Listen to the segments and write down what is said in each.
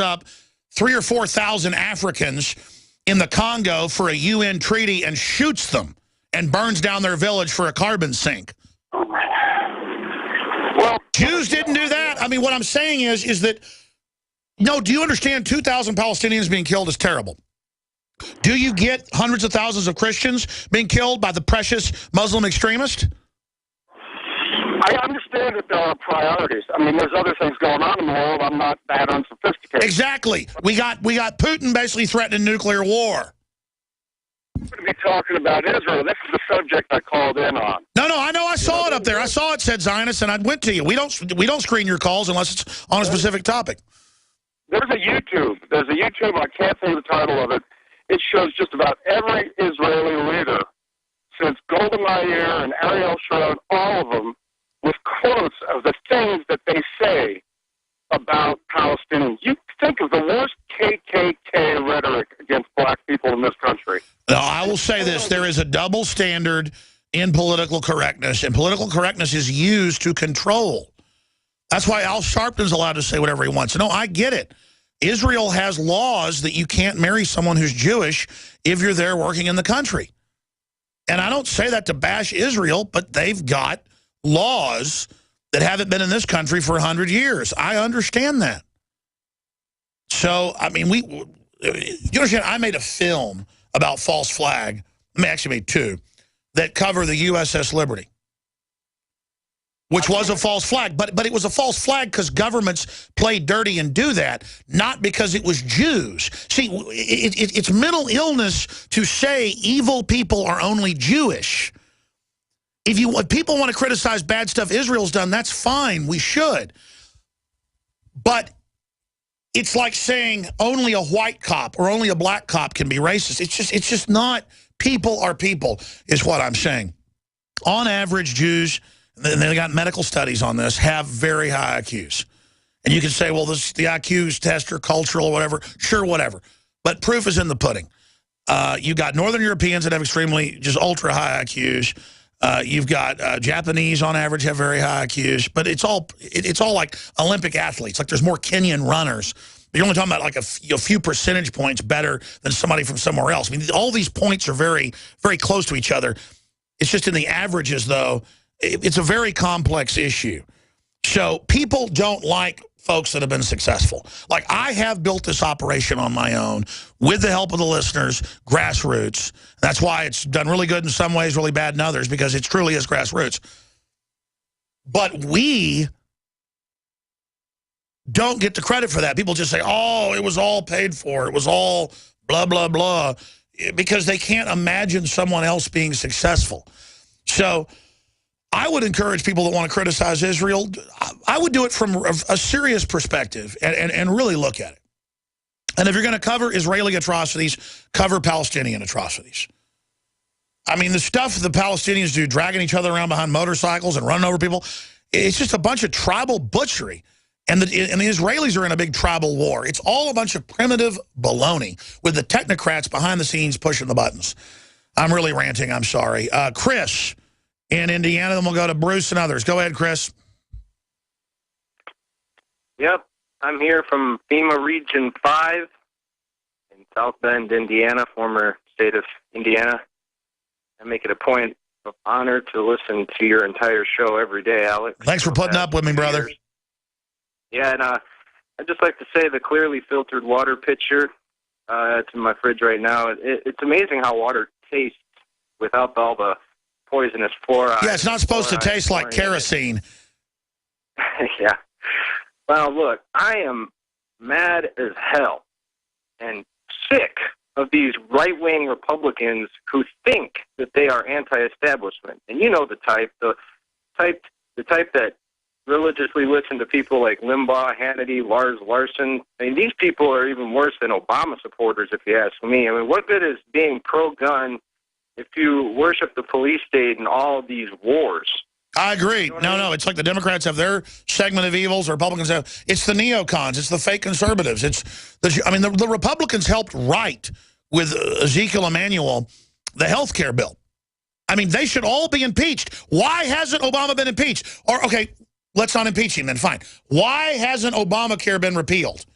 up 3,000 or 4,000 Africans in the Congo for a UN treaty and shoots them and burns down their village for a carbon sink. Well, Jews didn't do that. I mean, what I'm saying is that, no, do you understand 2,000 Palestinians being killed is terrible? Do you get hundreds of thousands of Christians being killed by the precious Muslim extremist? I understand that there are priorities. I mean, there's other things going on in the world. I'm not that unsophisticated. Exactly. We got Putin basically threatening nuclear war. I'm going to be talking about Israel. This is the subject I called in on. No, I know. I saw it up there. I saw it said Zionist, and I went to you. We don't screen your calls unless it's on a specific topic. There's a YouTube. I can't say the title of it. It shows just about every Israeli leader since Golda Meir and Ariel Sharon, all of them, with quotes of the things that they say about Palestinians. You think of the worst KKK rhetoric against black people in this country. No, I will say this. There is a double standard in political correctness, and political correctness is used to control. That's why Al Sharpton's allowed to say whatever he wants. No, I get it. Israel has laws that you can't marry someone who's Jewish if you're there working in the country. And I don't say that to bash Israel, but they've got laws that haven't been in this country for 100 years. I understand that. So, I mean, you understand, I made a film about false flag. I actually made two that cover the USS Liberty, which was a false flag. But it was a false flag because governments played dirty and do that, not because it was Jews. See, it's mental illness to say evil people are only Jewish. If people want to criticize bad stuff Israel's done, that's fine. We should. But it's like saying only a white cop or only a black cop can be racist. It's just not. People are people, is what I'm saying. On average, Jews, and they got medical studies on this, have very high IQs. And you can say, well, the IQs test are cultural or whatever. Sure, whatever. But proof is in the pudding. You got Northern Europeans that have extremely, just ultra high IQs. You've got Japanese on average have very high IQs, but it's all like Olympic athletes. Like there's more Kenyan runners. You're only talking about like a few percentage points better than somebody from somewhere else. I mean, all these points are very, very close to each other. It's just in the averages, though. It's a very complex issue. So people don't like folks that have been successful. Like I have built this operation on my own with the help of the listeners, grassroots. That's why it's done really good in some ways, really bad in others, because it truly is grassroots. But we don't get the credit for that. People just say, oh, it was all paid for. It was all blah, blah, blah, because they can't imagine someone else being successful. So I would encourage people that want to criticize Israel, I would do it from a serious perspective and really look at it. And if you're going to cover Israeli atrocities, cover Palestinian atrocities. I mean, the stuff the Palestinians do, dragging each other around behind motorcycles and running over people, it's just a bunch of tribal butchery. And the Israelis are in a big tribal war. It's all a bunch of primitive baloney with the technocrats behind the scenes pushing the buttons. I'm really ranting. I'm sorry. Chris in Indiana, then we'll go to Bruce and others. Go ahead, Chris. Yep. I'm here from FEMA Region 5 in South Bend, Indiana, former state of Indiana. I make it a point of honor to listen to your entire show every day, Alex. Thanks for putting up with me, brother. Yeah, and I'd just like to say the clearly filtered water pitcher, it's in my fridge right now. It's amazing how water tastes without all the poisonous fluoride. Yeah, it's not supposed to taste like kerosene. Yeah. Well, look, I am mad as hell and sick of these right-wing Republicans who think that they are anti-establishment. And you know the type that religiously listen to people like Limbaugh, Hannity, Lars Larson. I mean, these people are even worse than Obama supporters, if you ask me. I mean, what good is being pro-gun if you worship the police state in all of these wars? I agree. No, it's like the Democrats have their segment of evils, the Republicans have. It's the neocons. It's the fake conservatives. The Republicans helped write with Ezekiel Emanuel the health care bill. I mean, they should all be impeached. Why hasn't Obama been impeached? Or, okay, let's not impeach him then, fine. Why hasn't Obamacare been repealed?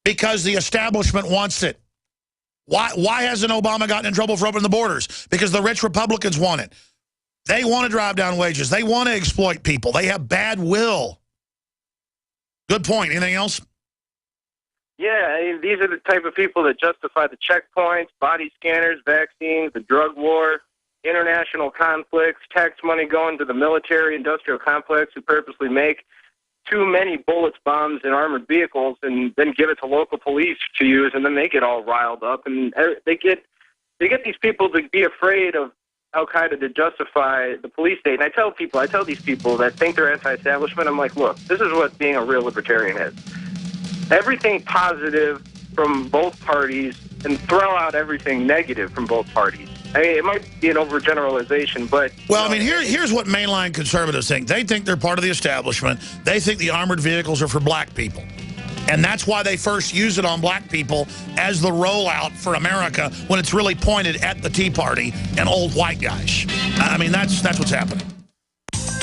Because the establishment wants it. Why hasn't Obama gotten in trouble for opening the borders? Because the rich Republicans want it. They want to drive down wages. They want to exploit people. They have bad will. Good point. Anything else? Yeah, I mean, these are the type of people that justify the checkpoints, body scanners, vaccines, the drug war, international conflicts, tax money going to the military-industrial complex who purposely make too many bullets, bombs, and armored vehicles and then give it to local police to use, and then they get all riled up. And they get these people to be afraid of Al-Qaeda to justify the police state. And I tell these people that think they're anti-establishment, I'm like, look, this is what being a real libertarian is. Everything positive from both parties and throw out everything negative from both parties. I mean, it might be an overgeneralization, but... Well, I mean, here's what mainline conservatives think. They think they're part of the establishment. They think the armored vehicles are for black people. And that's why they first use it on black people as the rollout for America when it's really pointed at the Tea Party and old white guys. I mean, that's what's happening.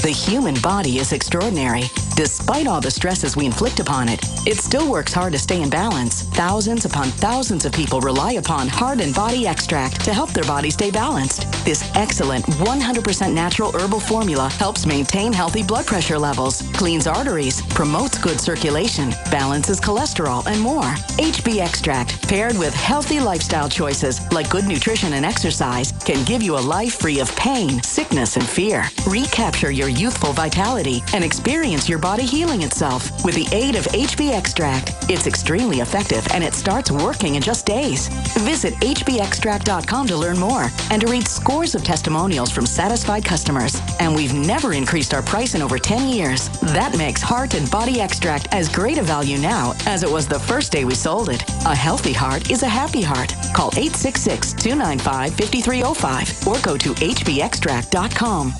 The human body is extraordinary. Despite all the stresses we inflict upon it, it still works hard to stay in balance. Thousands upon thousands of people rely upon Heart and Body Extract to help their body stay balanced. This excellent 100% natural herbal formula helps maintain healthy blood pressure levels, cleans arteries, promotes good circulation, balances cholesterol, and more. HB Extract, paired with healthy lifestyle choices like good nutrition and exercise, can give you a life free of pain, sickness, and fear. Recapture your youthful vitality and experience your body healing itself with the aid of HB Extract. It's extremely effective and it starts working in just days. Visit hbextract.com to learn more and to read scores of testimonials from satisfied customers. And we've never increased our price in over 10 years. That makes Heart and Body Extract as great a value now as it was the first day we sold it. A healthy heart is a happy heart. Call 866-295-5305 or go to hbextract.com.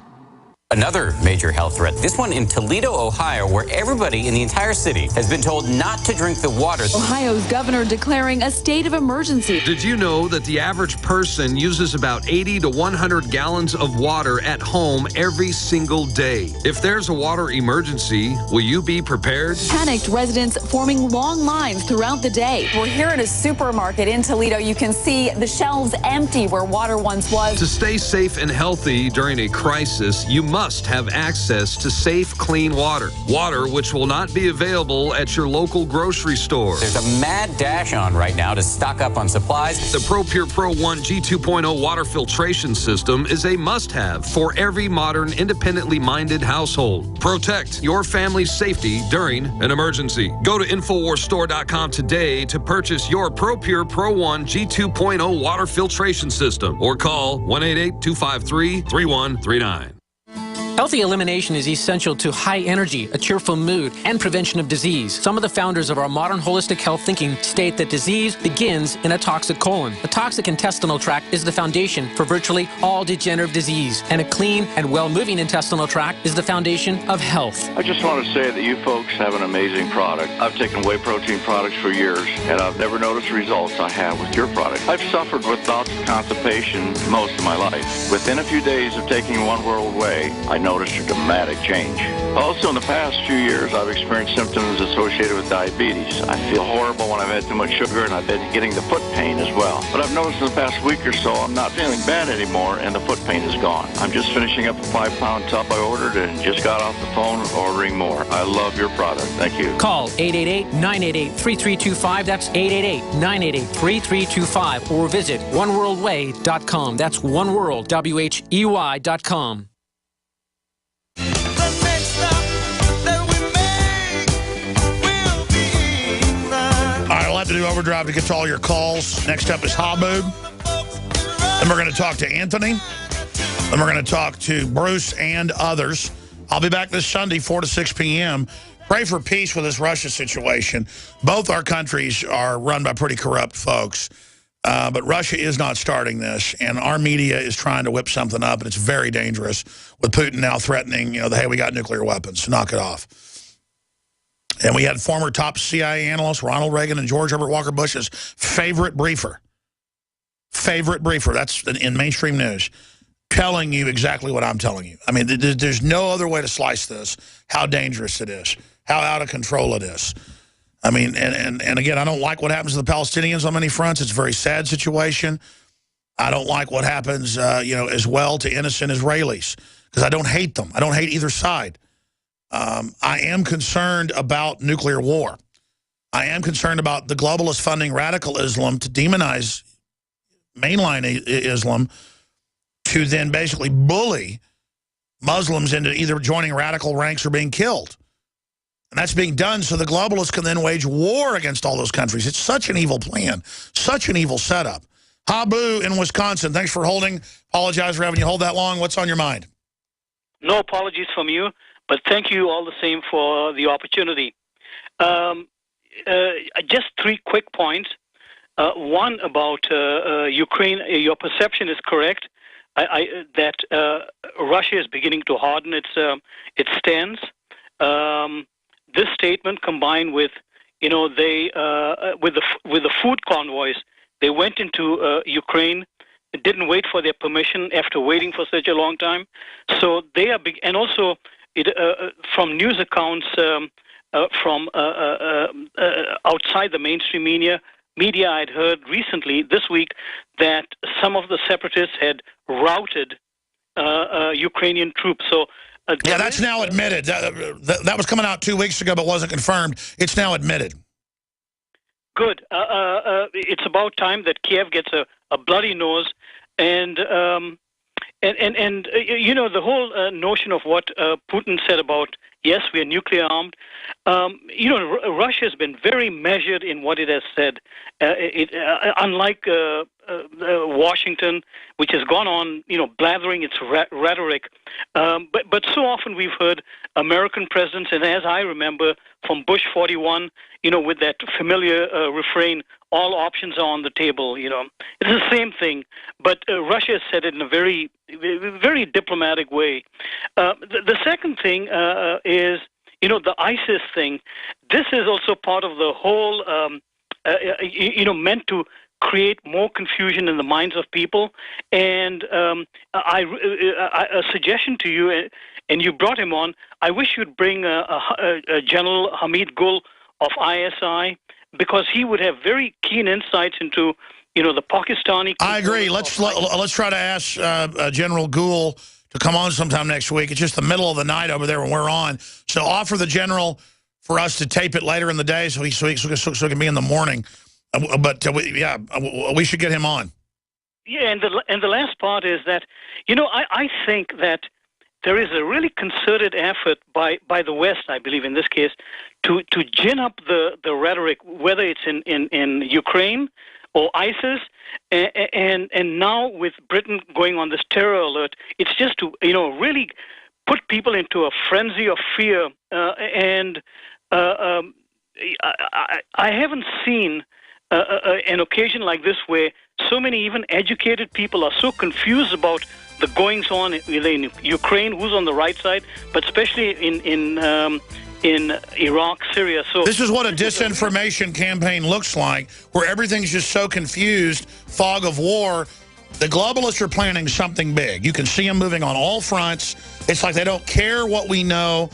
Another major health threat, this one in Toledo, Ohio, where everybody in the entire city has been told not to drink the water. Ohio's governor declaring a state of emergency. Did you know that the average person uses about 80 to 100 gallons of water at home every single day? If there's a water emergency, will you be prepared? Panicked residents forming long lines throughout the day. We're here at a supermarket in Toledo. You can see the shelves empty where water once was. To stay safe and healthy during a crisis, you must have access to safe, clean water. Water which will not be available at your local grocery store. There's a mad dash on right now to stock up on supplies. The ProPure Pro 1 G2.0 water filtration system is a must-have for every modern, independently minded household. Protect your family's safety during an emergency. Go to InfoWarsStore.com today to purchase your ProPure Pro 1 G2.0 water filtration system or call 1-888-253-3139. Healthy elimination is essential to high energy, a cheerful mood, and prevention of disease. Some of the founders of our modern holistic health thinking state that disease begins in a toxic colon. A toxic intestinal tract is the foundation for virtually all degenerative disease, and a clean and well-moving intestinal tract is the foundation of health. I just want to say that you folks have an amazing product. I've taken whey protein products for years, and I've never noticed the results I have with your product. I've suffered with bouts of constipation most of my life. Within a few days of taking One World Whey, I noticed a dramatic change. Also, in the past few years, I've experienced symptoms associated with diabetes. I feel horrible when I've had too much sugar, and I've been getting the foot pain as well. But I've noticed in the past week or so, I'm not feeling bad anymore, and the foot pain is gone. I'm just finishing up a 5-pound tub I ordered and just got off the phone ordering more. I love your product. Thank you. Call 888-988-3325. That's 888-988-3325. Or visit oneworldwhey.com. That's oneworld.com. To do overdrive to get to all your calls. Next up is Haboob. Then we're going to talk to Anthony. Then we're going to talk to Bruce and others. I'll be back this Sunday, 4 to 6 p.m. Pray for peace with this Russia situation. Both our countries are run by pretty corrupt folks. But Russia is not starting this, and our media is trying to whip something up, and it's very dangerous with Putin now threatening, hey, we got nuclear weapons, so knock it off. And we had former top CIA analyst Ronald Reagan and George Herbert Walker Bush's favorite briefer. That's in mainstream news, telling you exactly what I'm telling you. I mean, there's no other way to slice this, how dangerous it is, how out of control it is. I mean, and again, I don't like what happens to the Palestinians on many fronts. It's a very sad situation. I don't like what happens, as well to innocent Israelis, because I don't hate them. I don't hate either side. I am concerned about nuclear war. I am concerned about the globalists funding radical Islam to demonize mainline Islam, to then basically bully Muslims into either joining radical ranks or being killed. And that's being done so the globalists can then wage war against all those countries. It's such an evil plan, such an evil setup. Habu in Wisconsin, thanks for holding. Apologize for having you hold that long. What's on your mind? No apologies from you, but thank you all the same for the opportunity. Just 3 quick points. One about Ukraine. Your perception is correct. That Russia is beginning to harden its stance. This statement, combined with with the food convoys, they went into Ukraine, didn't wait for their permission after waiting for such a long time. So they are big, and also from news accounts from outside the mainstream media, I'd heard recently this week that some of the separatists had routed Ukrainian troops. So yeah, that's now admitted. That was coming out 2 weeks ago, but wasn't confirmed. It's now admitted. Good. It's about time that Kiev gets a bloody nose, and the whole notion of what Putin said about, yes, we are nuclear armed. Russia has been very measured in what it has said. Unlike Washington, which has gone on, blathering its rhetoric. But so often we've heard American presidents, and as I remember from Bush 41, with that familiar refrain, all options are on the table. It's the same thing, but Russia has said it in a very, very diplomatic way. The second thing is, the ISIS thing. This is also part of the whole, meant to create more confusion in the minds of people. And a suggestion to you, and you brought him on, I wish you'd bring General Hamid Gul of ISI, because he would have very keen insights into, the Pakistani. I agree. Let's try to ask General Gul to come on sometime next week. It's just the middle of the night over there when we're on. So offer the general for us to tape it later in the day so it can be in the morning. But we should get him on. Yeah, and the last part is that, I think that there is a really concerted effort by the West, I believe in this case, to gin up the rhetoric, whether it's in Ukraine or ISIS, and now with Britain going on this terror alert, it's just to really put people into a frenzy of fear. And I haven't seen an occasion like this where so many even educated people are so confused about the goings on in Ukraine, who's on the right side, but especially in Iraq, Syria. So this is what a disinformation campaign looks like, where everything's just so confused, fog of war. The globalists are planning something big. You can see them moving on all fronts. It's like they don't care what we know.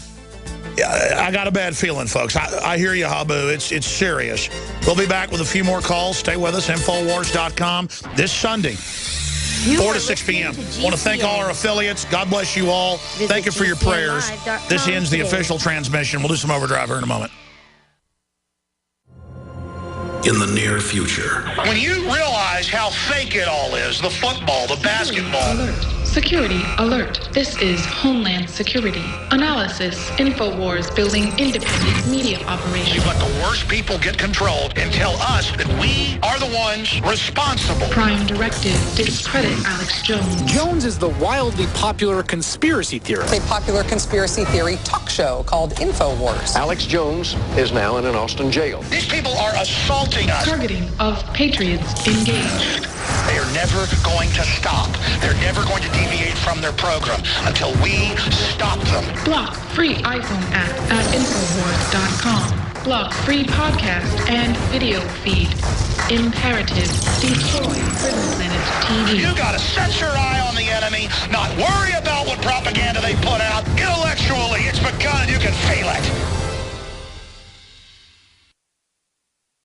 I got a bad feeling, folks. I hear you, Habu. It's serious. We'll be back with a few more calls. Stay with us, Infowars.com, this Sunday, 4 to 6 p.m. I want to thank all our affiliates. God bless you all. Thank you for your prayers. This ends the official transmission. We'll do some overdrive here in a moment. In the near future. When you realize how fake it all is, the football, the basketball. Alert. Security alert. This is Homeland Security. Analysis. Infowars building independent media operations. You let the worst people get control and tell us that we are the ones responsible. Prime directive. Discredit Alex Jones. Jones is the wildly popular conspiracy theorist. It's a popular conspiracy theory talk show called Infowars. Alex Jones is now in an Austin jail. These people are assaulting us. Targeting of patriots engaged. They are never going to stop. They're never going to deviate from their program until we stop them. Block free iPhone app at Infowars.com. Block free podcast and video feed. Imperative. Destroy Prison Planet TV. You gotta set your eye on the enemy, not worry about what propaganda they put out. Intellectually, it's begun and you can feel it.